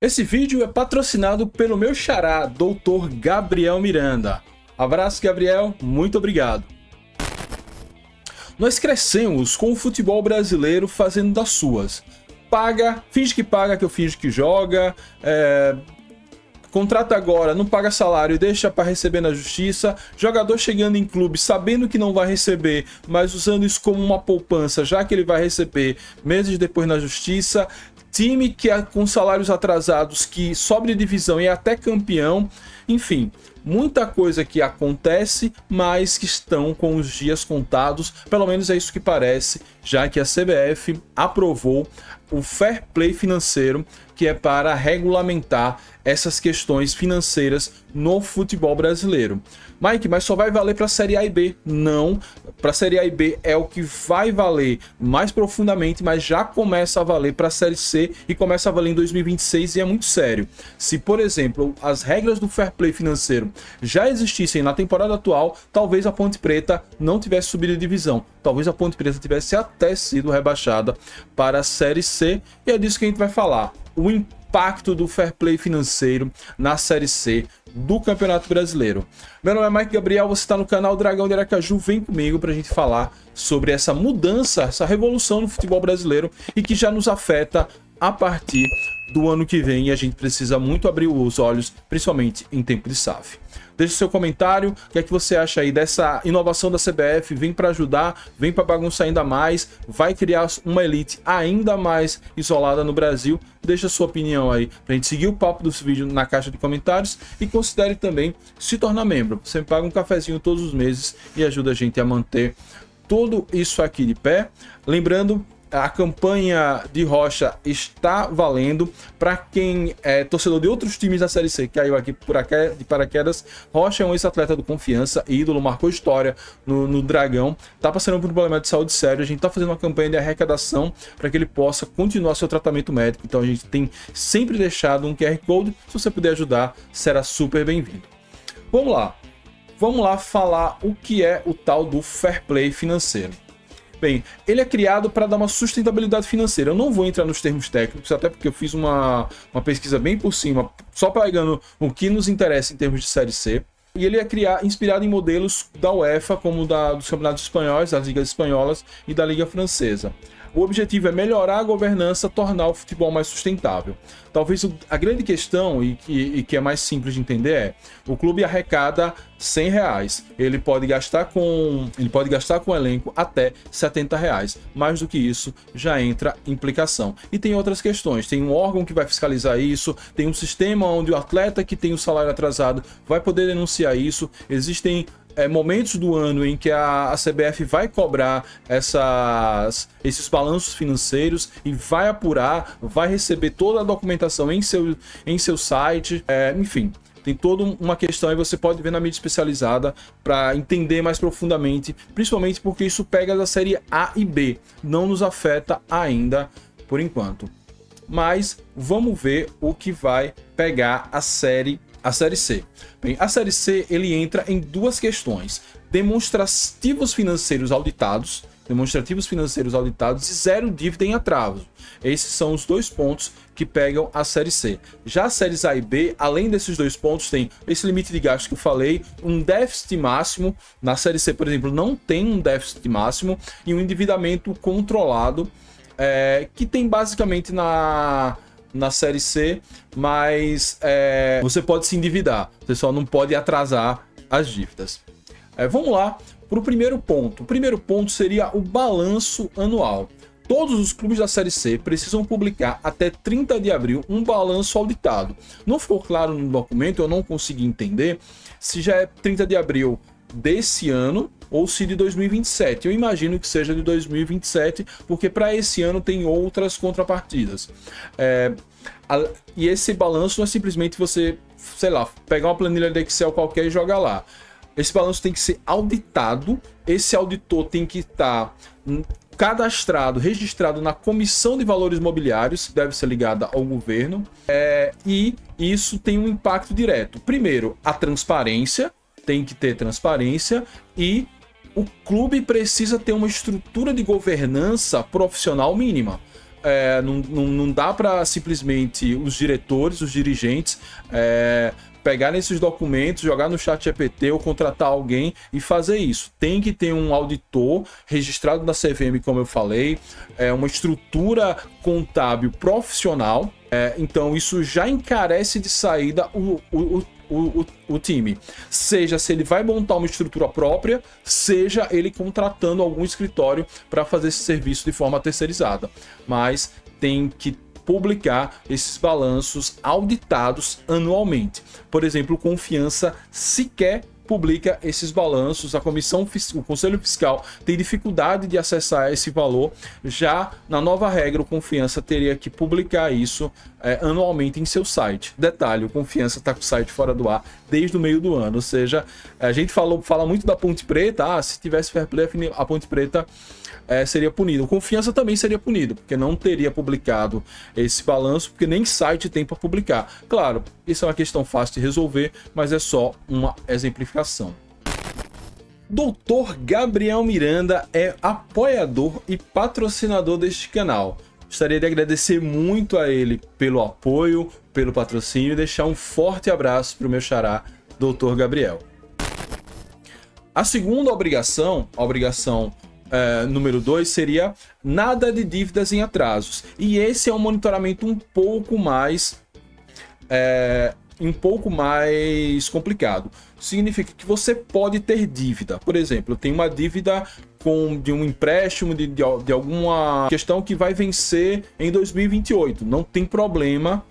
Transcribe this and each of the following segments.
Esse vídeo é patrocinado pelo meu xará, Dr. Gabriel Miranda. Abraço, Gabriel, muito obrigado. Nós crescemos com o futebol brasileiro fazendo das suas. Paga, finge que paga, que eu finge que joga, contrata agora, não paga salário e deixa para receber na justiça. Jogador chegando em clube sabendo que não vai receber, mas usando isso como uma poupança, já que ele vai receber meses depois na justiça. Time que com salários atrasados, que sobe de divisão e é até campeão. Enfim, muita coisa que acontece, mas que estão com os dias contados. Pelo menos é isso que parece, já que a CBF aprovou o Fair Play financeiro, que é para regulamentar essas questões financeiras no futebol brasileiro. Mike, mas só vai valer para a Série A e B? Não, para a Série A e B é o que vai valer mais profundamente, mas já começa a valer para a Série C e começa a valer em 2026 e é muito sério. Se, por exemplo, as regras do Fair Play financeiro já existissem na temporada atual, talvez a Ponte Preta não tivesse subido de divisão. Talvez a Ponte Preta tivesse até sido rebaixada para a Série C e é disso que a gente vai falar. O impacto do Fair Play financeiro na Série C do Campeonato Brasileiro. Meu nome é Mike Gabriel, você está no canal Dragão de Aracaju, vem comigo para a gente falar sobre essa mudança, essa revolução no futebol brasileiro e que já nos afeta a partir do ano que vem e a gente precisa muito abrir os olhos, principalmente em tempo de SAF. Deixe seu comentário, o que é que você acha aí dessa inovação da CBF, vem para ajudar, vem para bagunçar ainda mais, vai criar uma elite ainda mais isolada no Brasil. Deixa sua opinião aí para a gente seguir o papo desse vídeo na caixa de comentários e considere também se tornar membro. Você me paga um cafezinho todos os meses e ajuda a gente a manter tudo isso aqui de pé. Lembrando, a campanha de Rocha está valendo para quem é torcedor de outros times da Série C, caiu aqui de paraquedas. Rocha é um ex-atleta do Confiança, ídolo, marcou história no Dragão, tá passando por um problema de saúde sério. A gente tá fazendo uma campanha de arrecadação para que ele possa continuar seu tratamento médico, então a gente tem sempre deixado um QR Code. Se você puder ajudar, será super bem-vindo. Vamos lá falar o que é o tal do Fair Play financeiro. Bem, ele é criado para dar uma sustentabilidade financeira. Eu não vou entrar nos termos técnicos, até porque eu fiz uma pesquisa bem por cima, só pegando o que nos interessa em termos de Série C. E ele é inspirado em modelos da UEFA, como dos campeonatos espanhóis, das ligas espanholas e da Liga Francesa. O objetivo é melhorar a governança, tornar o futebol mais sustentável. Talvez a grande questão, e que é mais simples de entender, é: o clube arrecada R$100. Ele pode gastar com o elenco até R$70. Mais do que isso, já entra implicação. E tem outras questões. Tem um órgão que vai fiscalizar isso, tem um sistema onde o atleta que tem o salário atrasado vai poder denunciar isso. Existem momentos do ano em que a CBF vai cobrar esses balanços financeiros e vai apurar, vai receber toda a documentação em seu site, enfim. Tem toda uma questão e você pode ver na mídia especializada para entender mais profundamente, principalmente porque isso pega da Série A e B, não nos afeta ainda por enquanto. Mas vamos ver o que vai pegar a Série C. Bem, a Série C ele entra em duas questões: demonstrativos financeiros auditados e zero dívida em atraso. Esses são os dois pontos que pegam a Série C. Já as séries A e B, além desses dois pontos, tem esse limite de gasto que eu falei, um déficit máximo. Na Série C, por exemplo, não tem um déficit máximo e um endividamento controlado, que tem basicamente na Série C, mas você pode se endividar, você só não pode atrasar as dívidas. Vamos lá para o primeiro ponto. O primeiro ponto seria o balanço anual. Todos os clubes da Série C precisam publicar até 30 de abril um balanço auditado. Não ficou claro no documento, eu não consegui entender se já é 30 de abril desse ano ou se de 2027. Eu imagino que seja de 2027, porque para esse ano tem outras contrapartidas. E esse balanço não é simplesmente você, sei lá, pegar uma planilha de Excel qualquer e jogar lá. Esse balanço tem que ser auditado, esse auditor tem que estar cadastrado, registrado na Comissão de Valores Mobiliários, que deve ser ligada ao governo, e isso tem um impacto direto. Primeiro, a transparência, tem que ter transparência, e o clube precisa ter uma estrutura de governança profissional mínima. não dá para simplesmente os diretores, os dirigentes, pegar esses documentos, jogar no ChatGPT ou contratar alguém e fazer isso. Tem que ter um auditor registrado na CVM, como eu falei, uma estrutura contábil profissional. Então isso já encarece de saída o time. Seja se ele vai montar uma estrutura própria, seja ele contratando algum escritório para fazer esse serviço de forma terceirizada. Mas tem que publicar esses balanços auditados anualmente. Por exemplo, Confiança sequer publica esses balanços, o Conselho Fiscal tem dificuldade de acessar esse valor. Já na nova regra, o Confiança teria que publicar isso anualmente em seu site. Detalhe, o Confiança está com o site fora do ar desde o meio do ano, ou seja, a gente fala muito da Ponte Preta, se tivesse fair play, a Ponte Preta seria punido. O Confiança também seria punido, porque não teria publicado esse balanço, porque nem site tem para publicar. Claro, isso é uma questão fácil de resolver, mas é só uma exemplificação. Dr. Gabriel Miranda é apoiador e patrocinador deste canal. Gostaria de agradecer muito a ele pelo apoio, pelo patrocínio e deixar um forte abraço para o meu xará, Dr. Gabriel. A segunda obrigação, a obrigação número 2, seria nada de dívidas em atrasos. E esse é um monitoramento um pouco mais complicado. Significa que você pode ter dívida. Por exemplo, eu tenho uma dívida de um empréstimo de alguma questão que vai vencer em 2028. Não tem problema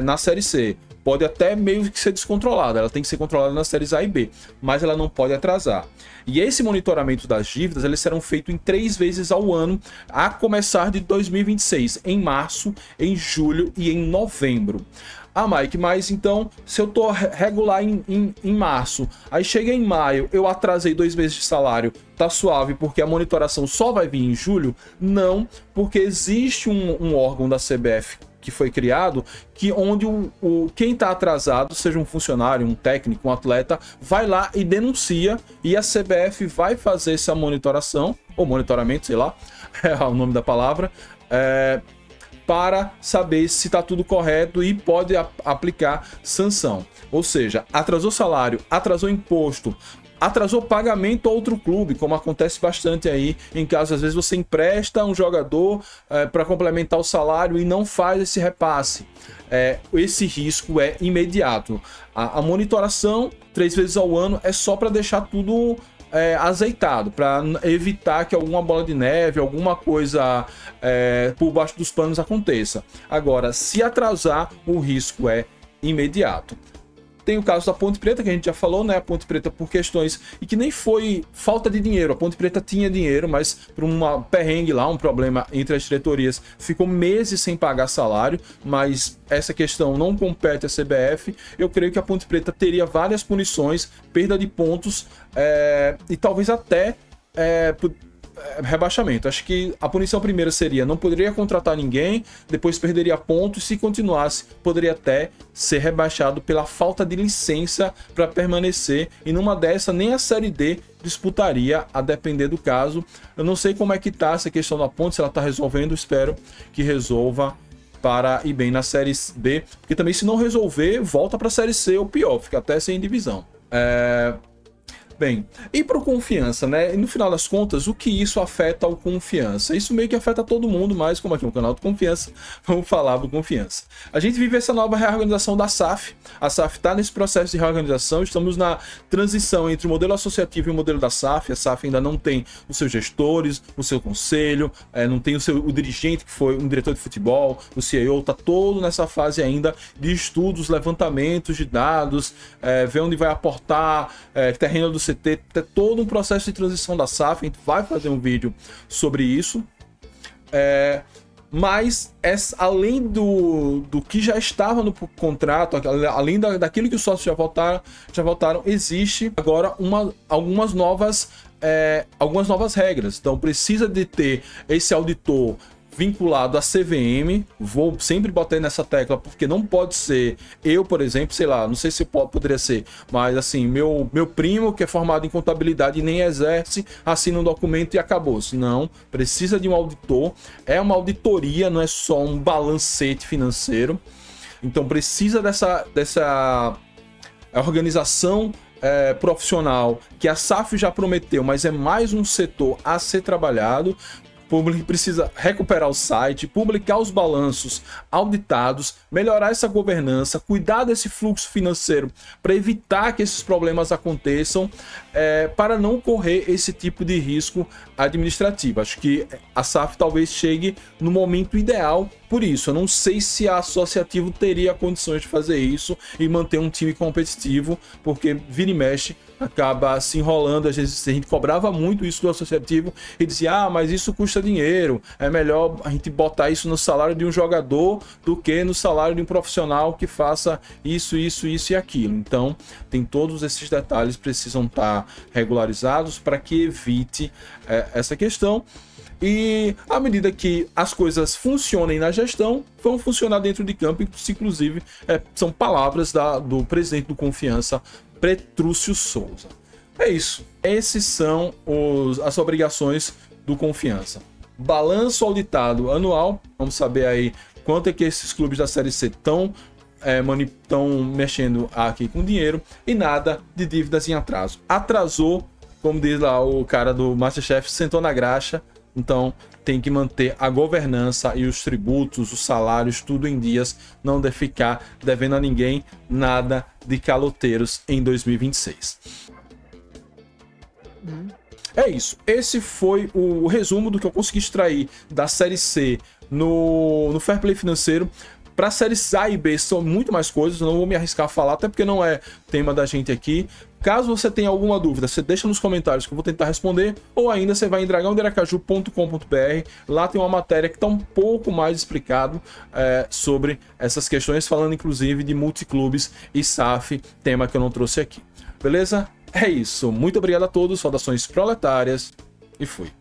na série C. Pode até meio que ser descontrolada, ela tem que ser controlada nas séries A e B, mas ela não pode atrasar. E esse monitoramento das dívidas, eles serão feitos em 3 vezes ao ano, a começar de 2026, em março, em julho e em novembro. Mike, mas então, se eu tô regular em março, aí chega em maio, eu atrasei 2 meses de salário, tá suave, porque a monitoração só vai vir em julho? Não, porque existe um órgão da CBF que foi criado, onde quem está atrasado, seja um funcionário, um técnico, um atleta, vai lá e denuncia, e a CBF vai fazer essa monitoração, ou monitoramento, sei lá, é o nome da palavra, para saber se está tudo correto e pode aplicar sanção. Ou seja, atrasou salário, atrasou imposto, atrasou pagamento a outro clube, como acontece bastante aí em casos, às vezes você empresta um jogador para complementar o salário e não faz esse repasse. Esse risco é imediato. A monitoração 3 vezes ao ano é só para deixar tudo azeitado, para evitar que alguma bola de neve, alguma coisa por baixo dos panos aconteça. Agora, se atrasar, o risco é imediato. Tem o caso da Ponte Preta, que a gente já falou, né? A Ponte Preta por questões... E que nem foi falta de dinheiro. A Ponte Preta tinha dinheiro, mas por uma perrengue lá, um problema entre as diretorias, ficou meses sem pagar salário. Mas essa questão não compete à CBF. Eu creio que a Ponte Preta teria várias punições, perda de pontos e talvez até rebaixamento. Acho que a punição primeira seria: não poderia contratar ninguém, depois perderia pontos, se continuasse poderia até ser rebaixado pela falta de licença para permanecer, e numa dessa nem a série D disputaria, a depender do caso. Eu não sei como é que tá essa questão da Ponte, se ela tá resolvendo, espero que resolva para ir bem na série B, porque também, se não resolver, volta para a série C ou pior, fica até sem divisão. Bem, e para o Confiança, né? E no final das contas, o que isso afeta ao Confiança? Isso meio que afeta todo mundo, mas como aqui é um canal de Confiança, vamos falar do Confiança. A gente vive essa nova reorganização da SAF. A SAF está nesse processo de reorganização, estamos na transição entre o modelo associativo e o modelo da SAF. A SAF ainda não tem os seus gestores, o seu conselho, não tem o dirigente, que foi um diretor de futebol, o CEO, está todo nessa fase ainda de estudos, levantamentos de dados, ver onde vai aportar, terreno do CT, todo um processo de transição da SAF. A gente vai fazer um vídeo sobre isso, mas além do que já estava no contrato, além daquilo que os sócios já votaram, existe agora algumas novas regras. Então precisa de ter esse auditor vinculado à CVM, vou sempre botar nessa tecla, porque não pode ser eu, por exemplo, sei lá, não sei se poderia ser, mas assim, meu primo que é formado em contabilidade e nem exerce, assina um documento e acabou-se. Não, precisa de um auditor, é uma auditoria, não é só um balancete financeiro, então precisa dessa organização profissional que a SAF já prometeu, mas é mais um setor a ser trabalhado. Precisa recuperar o site, publicar os balanços auditados, melhorar essa governança, cuidar desse fluxo financeiro para evitar que esses problemas aconteçam, para não correr esse tipo de risco administrativo. Acho que a SAF talvez chegue no momento ideal por isso. Eu não sei se a Associativo teria condições de fazer isso e manter um time competitivo, porque vira e mexe acaba se enrolando. Às vezes a gente cobrava muito isso do Associativo e dizia, mas isso custa dinheiro, é melhor a gente botar isso no salário de um jogador do que no salário de um profissional que faça isso e aquilo. Então tem todos esses detalhes que precisam estar regularizados para que evite essa questão. E à medida que as coisas funcionem na gestão, vão funcionar dentro de campo, inclusive são palavras do presidente do Confiança, Petrúcio Souza. É isso. Esses são as obrigações do Confiança. Balanço auditado anual. Vamos saber aí quanto é que esses clubes da Série C estão mexendo aqui com dinheiro. E nada de dívidas em atraso. Atrasou, como diz lá o cara do Masterchef, sentou na graxa. Então tem que manter a governança e os tributos, os salários, tudo em dias, não de ficar devendo a ninguém nada de caloteiros em 2026. É isso. Esse foi o resumo do que eu consegui extrair da Série C no Fair Play Financeiro. Para a Série A e B são muito mais coisas, eu não vou me arriscar a falar, até porque não é tema da gente aqui. Caso você tenha alguma dúvida, você deixa nos comentários que eu vou tentar responder, ou ainda você vai em dragãodearacaju.com.br, lá tem uma matéria que está um pouco mais explicado sobre essas questões, falando inclusive de multiclubes e SAF, tema que eu não trouxe aqui. Beleza? É isso. Muito obrigado a todos, saudações proletárias e fui.